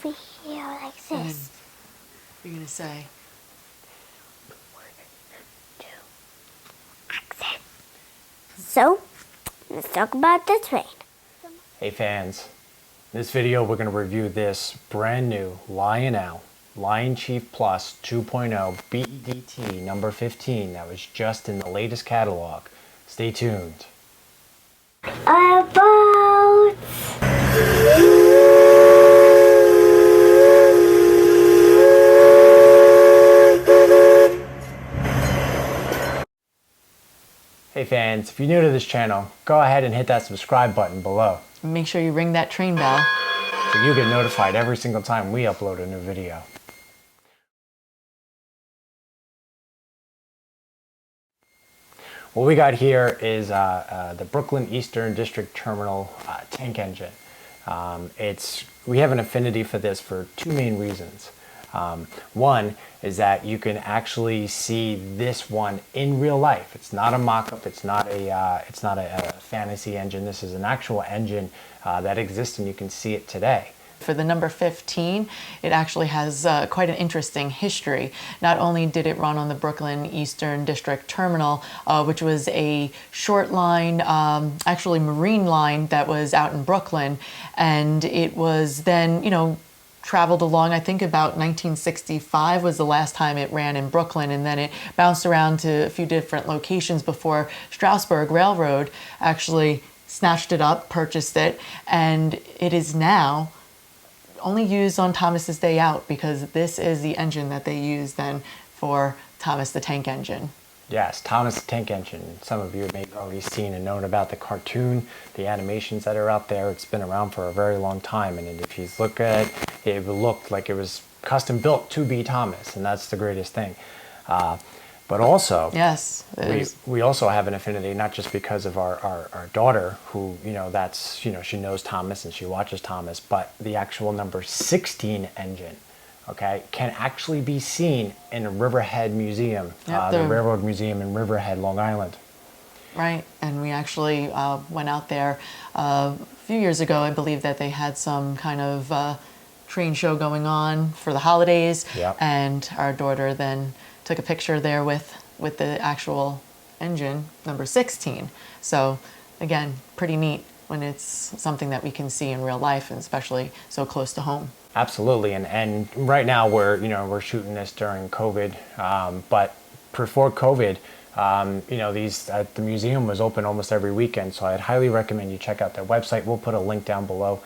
over here like this. You're gonna say, Accent. So, let's talk about the train. Hey fans, in this video we're going to review this brand new Lionel LionCheif Plus 2.0 BEDT number 15 that was just in the latest catalog. Stay tuned. About... Hey fans, if you're new to this channel, go ahead and hit that subscribe button below make sure you ring that train bell. so you get notified every single time we upload a new video. What we got here is the Brooklyn Eastern District Terminal tank engine. We have an affinity for this for two main reasons. One is that you can actually see this one in real life. It's not a mock-up. It's not a fantasy engine. This is an actual engine that exists, and you can see it today. For the number 15, it actually has quite an interesting history. Not only did it run on the Brooklyn Eastern District Terminal, which was a short line, actually marine line that was out in Brooklyn, and it was then, traveled along. I think about 1965 was the last time it ran in Brooklyn, and then it bounced around to a few different locations before Strasburg Railroad actually snatched it up, purchased it, and it is now only used on Thomas's Day Out because this is the engine that they use then for Thomas the Tank Engine. Yes, Thomas the Tank Engine. Some of you may have already seen and known about the cartoon, the animations that are out there. It's been around for a very long time, and if you look at it, it looked like it was custom built to be Thomas, and that's the greatest thing. But also, yes, we also have an affinity, not just because of our daughter, who, she knows Thomas and she watches Thomas, but the actual number 16 engine, okay, can actually be seen in a Riverhead Museum, the Railroad Museum in Riverhead, Long Island. Right, and we actually went out there a few years ago. I believe that they had some kind of train show going on for the holidays, and our daughter then took a picture there with the actual engine, number 16. So again, pretty neat when it's something that we can see in real life, and especially so close to home. Absolutely, and right now we're shooting this during COVID, but before COVID, the museum was open almost every weekend, so I'd highly recommend you check out their website. We'll put a link down below.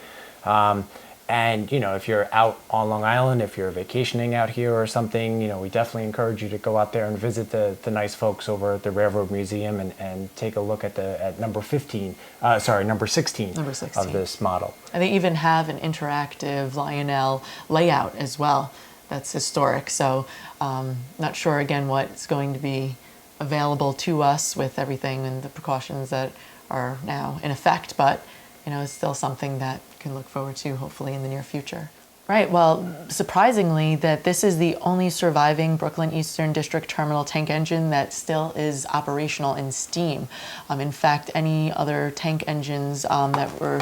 And if you're out on Long Island, if you're vacationing out here or something, we definitely encourage you to go out there and visit the nice folks over at the Railroad Museum and take a look at number 16 of this model. And they even have an interactive Lionel layout as well. That's historic. So not sure again what's going to be available to us with everything and the precautions that are now in effect, but it's still something that can look forward to hopefully in the near future. Right, well, surprisingly that this is the only surviving Brooklyn Eastern District Terminal tank engine that still is operational in steam. In fact, any other tank engines that were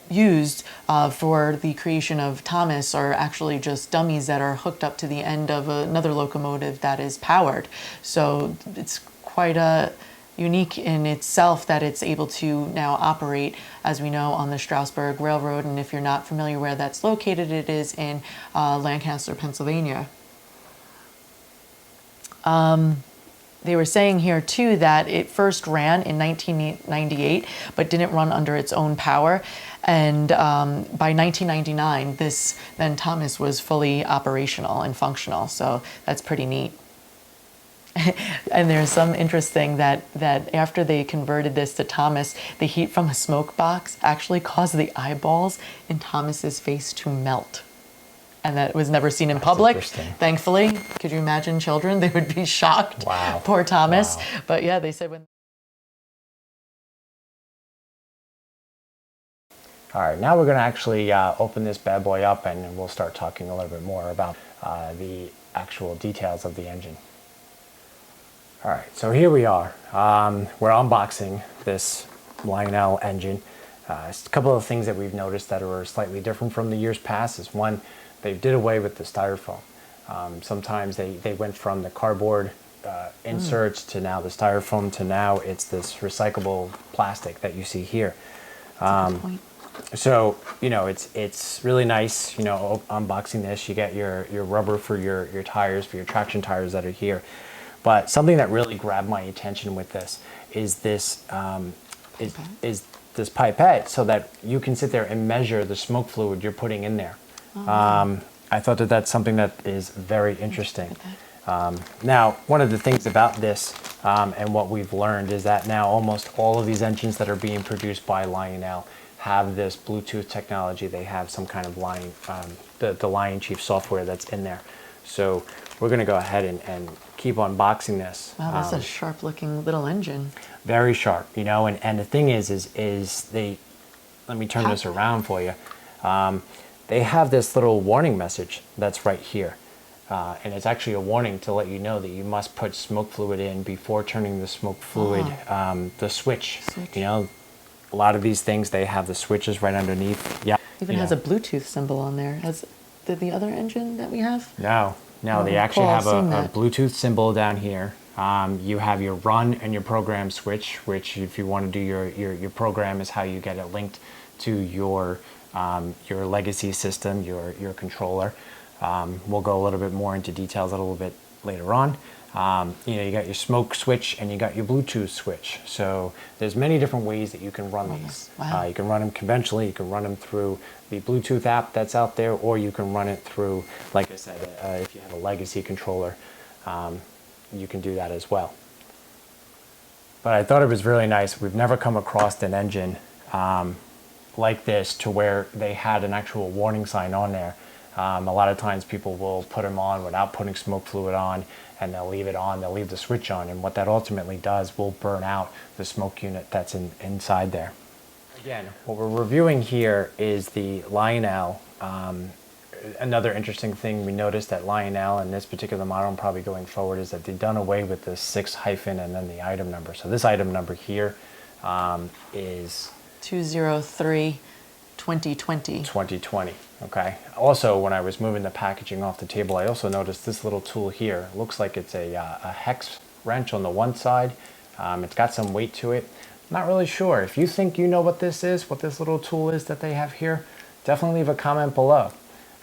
used for the creation of Thomas are actually just dummies that are hooked up to the end of another locomotive that is powered. So it's quite unique in itself that it's able to now operate, as we know, on the Strasburg Railroad. And if you're not familiar where that's located, it is in Lancaster, Pennsylvania. They were saying here too that it first ran in 1998, but didn't run under its own power. And by 1999, then Thomas was fully operational and functional. So that's pretty neat. And there's some interesting that after they converted this to Thomas, the heat from a smoke box actually caused the eyeballs in Thomas's face to melt. And that was never seen in public, thankfully. Could you imagine children? They would be shocked. Wow. Poor Thomas. Wow. But yeah, they said when... All right, now we're going to actually open this bad boy up, and we'll start talking a little bit more about the actual details of the engine. All right, so here we are. We're unboxing this Lionel engine. A couple of things that we've noticed that are slightly different from the years past is one, they did away with the styrofoam. Sometimes they went from the cardboard inserts to now the styrofoam to now it's this recyclable plastic that you see here. That's a good point. So, it's really nice, unboxing this. You get your rubber for your tires, for your traction tires that are here. But something that really grabbed my attention with this is this is this pipette, so that you can sit there and measure the smoke fluid you're putting in there. I thought that that's something that is very interesting. Now, one of the things about this and what we've learned is that now almost all of these engines that are being produced by Lionel have this Bluetooth technology. They have some kind of the LionCheif software that's in there. So we're going to go ahead and keep unboxing this. Wow, that's a sharp looking little engine. Very sharp, and the thing is they, let me turn this around for you. They have this little warning message that's right here. And it's actually a warning to let you know that you must put smoke fluid in before turning the smoke fluid, the switch. A lot of these things, they have the switches right underneath. Yeah. Even has a Bluetooth symbol on there. Did the other engine that we have? No, they actually have a Bluetooth symbol down here. You have your run and your program switch, which if you want to do your program is how you get it linked to your legacy system, your controller. We'll go a little bit more into details a little bit later on. You got your smoke switch and you got your Bluetooth switch. So there's many different ways that you can run these. Wow. You can run them conventionally, you can run them through the Bluetooth app that's out there, or you can run it through, like I said, if you have a legacy controller, you can do that as well. But I thought it was really nice. We've never come across an engine like this to where they had an actual warning sign on there. A lot of times people will put them on without putting smoke fluid on, and they'll leave it on, they'll leave the switch on, and what that ultimately does will burn out the smoke unit that's inside there. Again, what we're reviewing here is the Lionel. Another interesting thing we noticed at Lionel in this particular model, and probably going forward, is that they've done away with the 6 hyphen and then the item number. So this item number here is 203 2020. 2020. Okay. Also, when I was moving the packaging off the table, I also noticed this little tool here. It looks like it's a hex wrench on the one side. It's got some weight to it. I'm not really sure. If you think you know what this is, what this little tool is that they have here, definitely leave a comment below.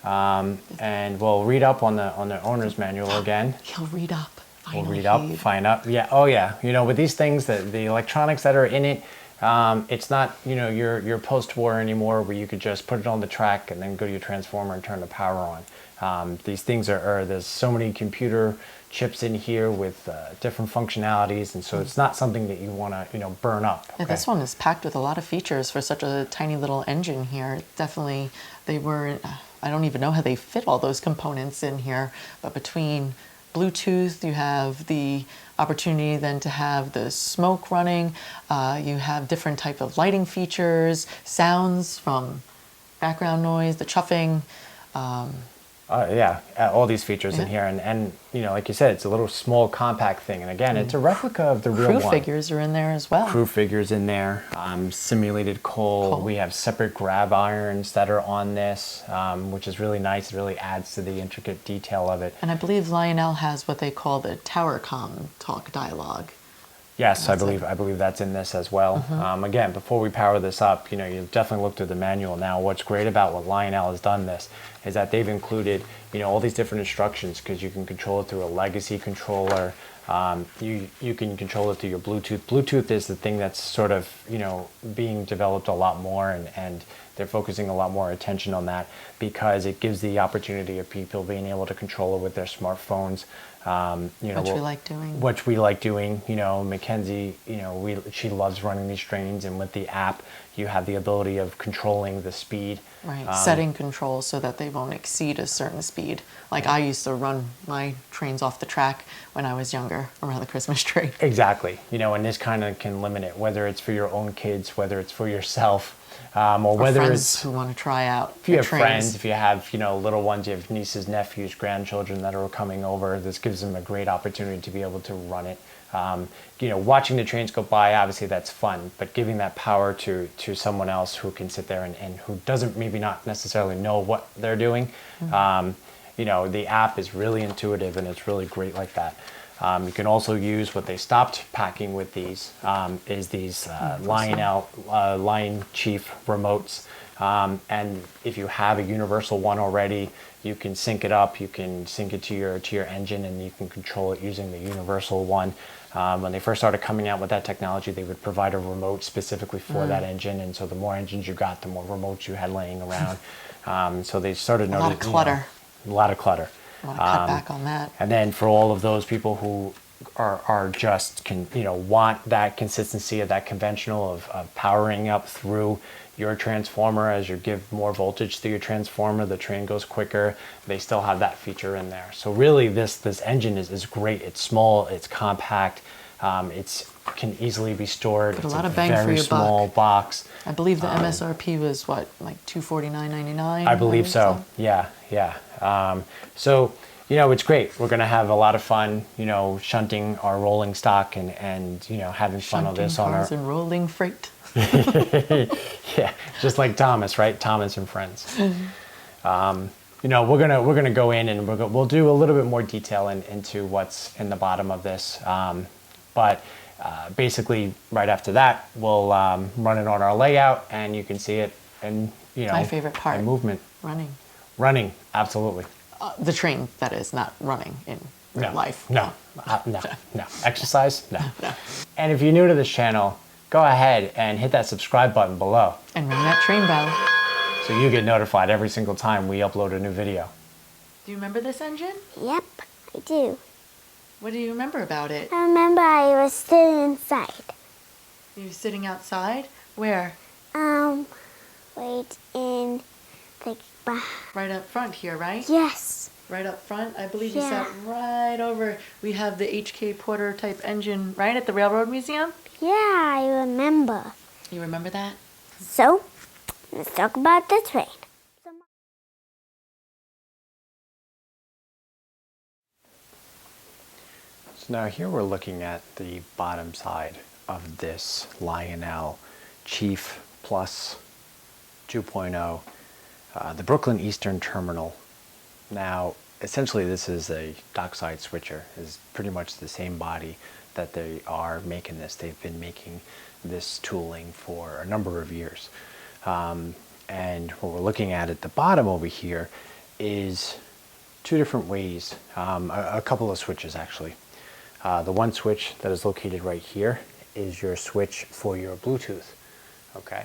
And we'll read up on the owner's manual again. He'll read up. We'll read up, find out. Yeah. Oh yeah. With these things, the electronics that are in it, it's not your post-war anymore, where you could just put it on the track and then go to your transformer and turn the power on. These things are there's so many computer chips in here with different functionalities, and so it's not something that you want to burn up. Okay? Yeah, this one is packed with a lot of features for such a tiny little engine here. Definitely, they were. I don't even know how they fit all those components in here, but between Bluetooth, you have the opportunity then to have the smoke running. You have different type of lighting features, sounds from background noise, the chuffing. Yeah, all these features in here, and like you said, it's a little small compact thing, and again, it's a replica of the real one. Crew figures are in there as well. Crew figures in there, simulated coal. We have separate grab irons that are on this, which is really nice. It really adds to the intricate detail of it. And I believe Lionel has what they call the tower comm talk dialogue. Yes, I believe that's in this as well. Again, before we power this up, you definitely look through the manual. Now, what's great about what Lionel has done this is that they've included, all these different instructions, because you can control it through a legacy controller. You can control it through your Bluetooth. Bluetooth is the thing that's sort of, being developed a lot more, and they're focusing a lot more attention on that, because it gives the opportunity of people being able to control it with their smartphones. Which we like doing. Which we like doing. Mackenzie, she loves running these trains, and with the app, you have the ability of controlling the speed. Right, setting controls so that they won't exceed a certain speed. Like I used to run my trains off the track when I was younger around the Christmas tree. Exactly. And this kind of can limit it, whether it's for your own kids, whether it's for yourself, or whether friends it's who want to try out. If you have trains. friends, if you have little ones, you have nieces, nephews, grandchildren that are coming over. This gives them a great opportunity to be able to run it Watching the trains go by, obviously that's fun, but giving that power to someone else who can sit there and who doesn't maybe not necessarily know what they're doing. The app is really intuitive and it's really great like that. You can also use what they stopped packing with these is these Lionel LionCheif remotes. And if you have a universal one already, you can sync it up. You can sync it to your engine, and you can control it using the universal one. When they first started coming out with that technology, they would provide a remote specifically for that engine, and so the more engines you got, the more remotes you had laying around. So they started noticing a lot of clutter. A lot of clutter. I want to cut back on that. And then for all of those people who are just want that consistency of that conventional of powering up through your transformer as you give more voltage to your transformer, the train goes quicker. They still have that feature in there. So really, this engine is great. It's small, it's compact, it's can easily be stored. But it's a lot of bang for very your small buck. box. I believe the MSRP was what, like $249.99? I believe so. Yeah. So it's great. We're going to have a lot of fun, shunting our rolling stock and having fun on this on our and rolling freight. Yeah, just like Thomas, right? Thomas and Friends. We're gonna go in and we'll do a little bit more detail into what's in the bottom of this. But basically, right after that, we'll run it on our layout, and you can see it. And my favorite part: and movement. Running, absolutely. The train, that is, not running in real life. No. Exercise, no. And if you're new to this channel, go ahead and hit that subscribe button below. And ring that train bell. So you get notified every single time we upload a new video. Do you remember this engine? Yep, I do. What do you remember about it? I remember I was sitting inside. You were sitting outside? Where? Right in the Right up front here, right? Yes. Right up front? I believe you Yeah. sat right over. We have the HK Porter type engine right at the Railroad Museum. Yeah, I remember. You remember that? So, let's talk about the train. So now here we're looking at the bottom side of this Lionel Chief Plus 2.0, the Brooklyn Eastern Terminal. Now, essentially this is a dockside switcher. It's pretty much the same body that they are making this. They've been making this tooling for a number of years. And what we're looking at the bottom over here is two different ways, a couple of switches actually. The one switch that is located right here is your switch for your Bluetooth. Okay.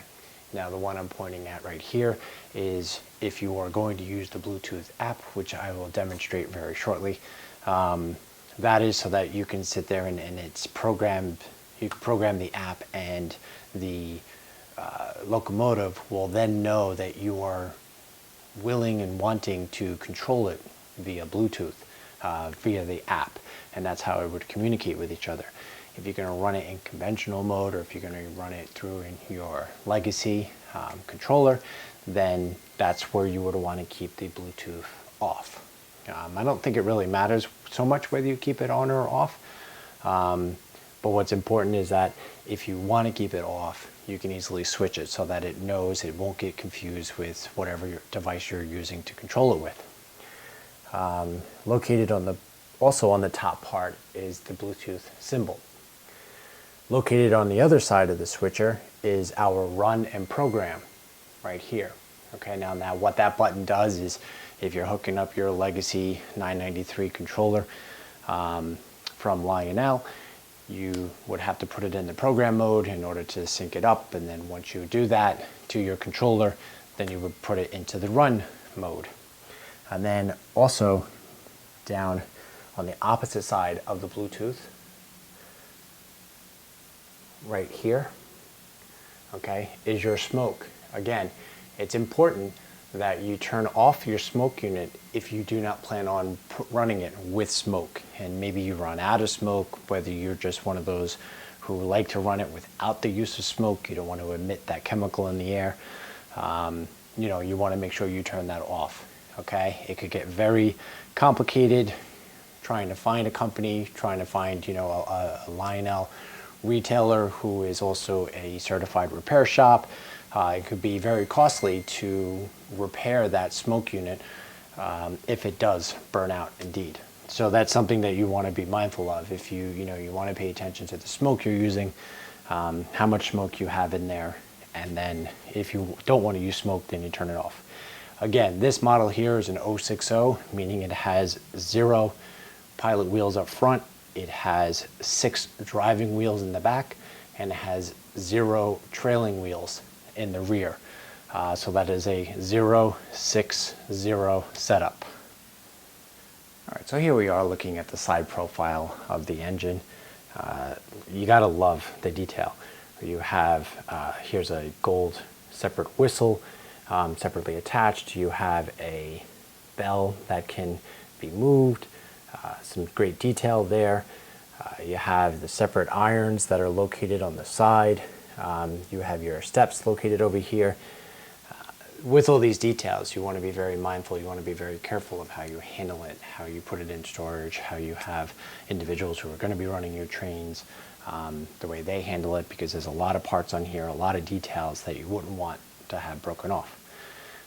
Now the one I'm pointing at right here is if you are going to use the Bluetooth app, which I will demonstrate very shortly. That is so that you can sit there and it's programmed. You can program the app, and the locomotive will then know that you are willing and wanting to control it via Bluetooth, via the app, and that's how it would communicate with each other. If you're going to run it in conventional mode, or if you're going to run it through in your legacy controller, then that's where you would want to keep the Bluetooth off. I don't think it really matters so much whether you keep it on or off, but what's important is that if you want to keep it off, you can easily switch it so that it knows it won't get confused with whatever your device you're using to control it with. Located also on the top part is the Bluetooth symbol. Located on the other side of the switcher is our run and program right here. Okay, now what that button does is if you're hooking up your legacy 993 controller from Lionel, you would have to put it in the program mode in order to sync it up, and then once you do that to your controller, then you would put it into the run mode. And then also down on the opposite side of the Bluetooth, right here, okay, is your smoke. Again, it's important that you turn off your smoke unit if you do not plan on running it with smoke, and maybe you run out of smoke, whether you're just one of those who like to run it without the use of smoke, you don't want to emit that chemical in the air, you want to make sure you turn that off. Okay, it could get very complicated trying to find a company, trying to find, you know, a Lionel retailer who is also a certified repair shop. It could be very costly to repair that smoke unit if it does burn out indeed. So that's something that you want to be mindful of. If you want to pay attention to the smoke you're using, how much smoke you have in there, and then if you don't want to use smoke, then you turn it off. Again, this model here is an 060, meaning it has 0 pilot wheels up front. It has 6 driving wheels in the back, and it has 0 trailing wheels in the rear. So that is a 060 setup. All right, so here we are looking at the side profile of the engine. You gotta love the detail. You have, here's a gold separate whistle, separately attached. You have a bell that can be moved, some great detail there. You have the separate irons that are located on the side. You have your steps located over here. With all these details, you want to be very mindful, you want to be very careful of how you handle it, how you put it in storage, how you have individuals who are going to be running your trains, the way they handle it, because there's a lot of parts on here, a lot of details that you wouldn't want to have broken off.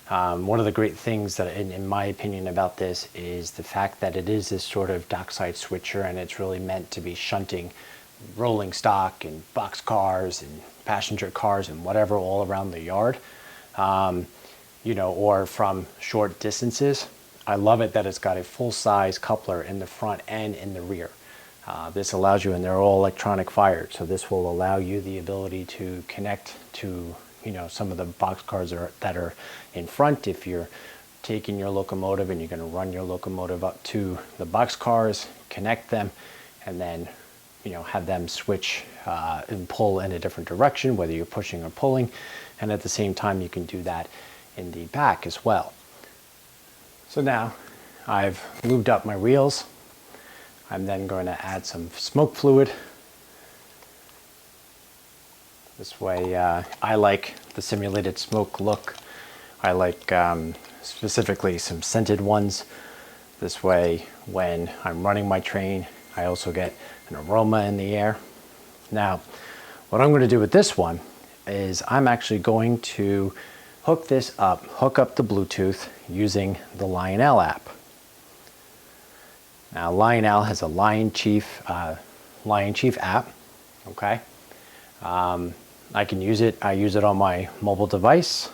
One of the great things that, in my opinion, about this is the fact that it is this sort of dockside switcher, and it's really meant to be shunting rolling stock and box cars and passenger cars and whatever all around the yard. You know, or from short distances. I love it that it's got a full-size coupler in the front and in the rear. This allows you, and they're all electronic fired, so this will allow you the ability to connect to, you know, some of the box cars that are in front. If you're taking your locomotive and you're going to run your locomotive up to the box cars, connect them, and then, you know, have them switch and pull in a different direction, whether you're pushing or pulling, and at the same time you can do that in the back as well. So now I've lubed up my wheels. I'm then going to add some smoke fluid. This way I like the simulated smoke look. I like specifically some scented ones. This way when I'm running my train, I also get an aroma in the air. Now what I'm going to do with this one is I'm actually going to hook up the Bluetooth using the Lionel app. Now Lionel has a LionCheif app, okay? I can use it, I use it on my mobile device.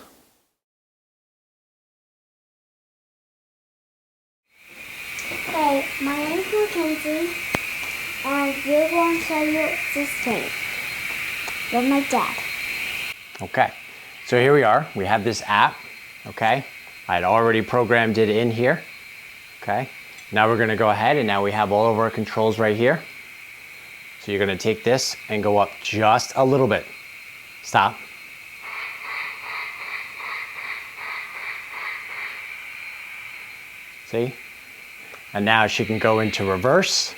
Hey, my name is Mackenzie, and we're going to show you this thing with my dad. Okay, so here we are. We have this app, okay? I had already programmed it in here, okay? Now we're gonna go ahead, and now we have all of our controls right here. So you're gonna take this and go up just a little bit. Stop. See? And now she can go into reverse.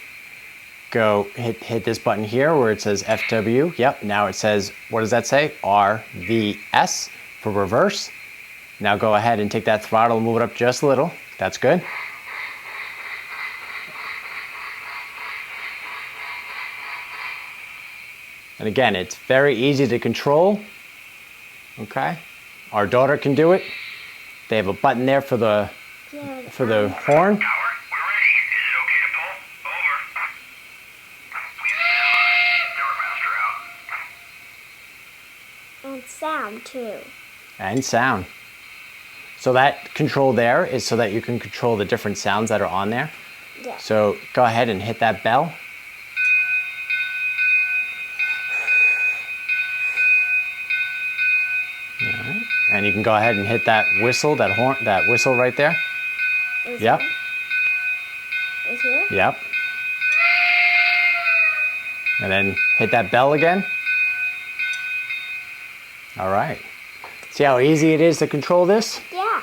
Go hit this button here where it says FW. Yep, now it says, what does that say? RVS for reverse. Now go ahead and take that throttle and move it up just a little. That's good. And again, it's very easy to control. Okay, our daughter can do it. They have a button there for the horn. And sound too. And sound. So that control there is so that you can control the different sounds that are on there. Yeah. So go ahead and hit that bell. All right. And you can go ahead and hit that whistle, that horn, that whistle right there. Yep. Is here? Yep. And then hit that bell again. All right. See how easy it is to control this? Yeah.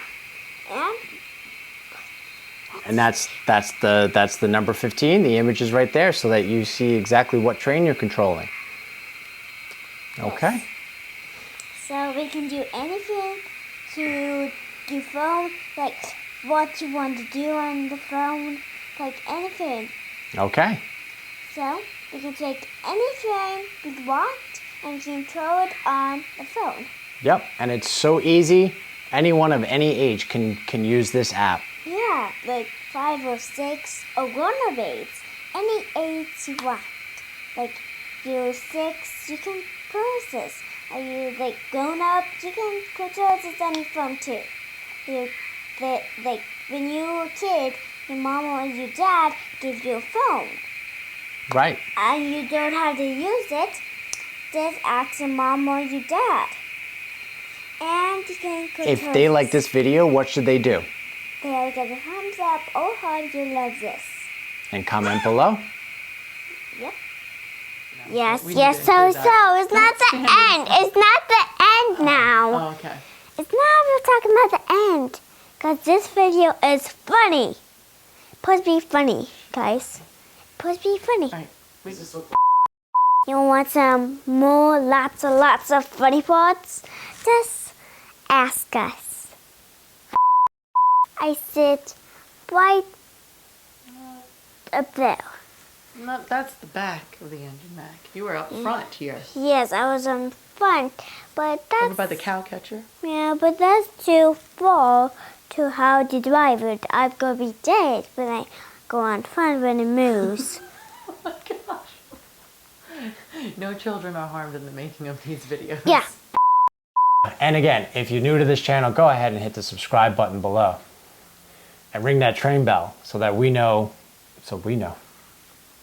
And that's the number 15. The image is right there so that you see exactly what train you're controlling. Okay. So we can do anything to the phone, like what you want to do on the phone, like anything. Okay. So you can take any frame you want and you can throw it on the phone. Yep, and it's so easy. Anyone of any age can use this app. Yeah, like 5 or 6 or grown-up age. Any age you want. Like you're 6, you can purchase this. Are you like grown up, you can purchase this on your phone too. Like when you were a kid, your mom or your dad give you a phone. Right. And you don't have to use it. Just ask your mom or your dad. And you can control If they like this video, what should they do? They give a thumbs up or hard you love this. And comment below. Yep. No, Yes, we yes, need to so include that. it's not the end. It's not the end now. Oh, okay. It's not we're talking about the end. Because this video is funny. Supposed to be funny, guys. Supposed to be funny. All right. We just look. You want some more, lots of funny parts? Just ask us. I sit right up there. No, that's the back of the engine, Mac. You were up front here. Yes, I was on front, but that's... Over by the cow catcher. Yeah, but that's too far to how to drive it. I'm going to be dead when I go on front when it moves. Oh my gosh. No children are harmed in the making of these videos. Yeah. And again, if you're new to this channel, go ahead and hit the subscribe button below. And ring that train bell so that we know.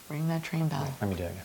Ring that train bell. Let me do it again.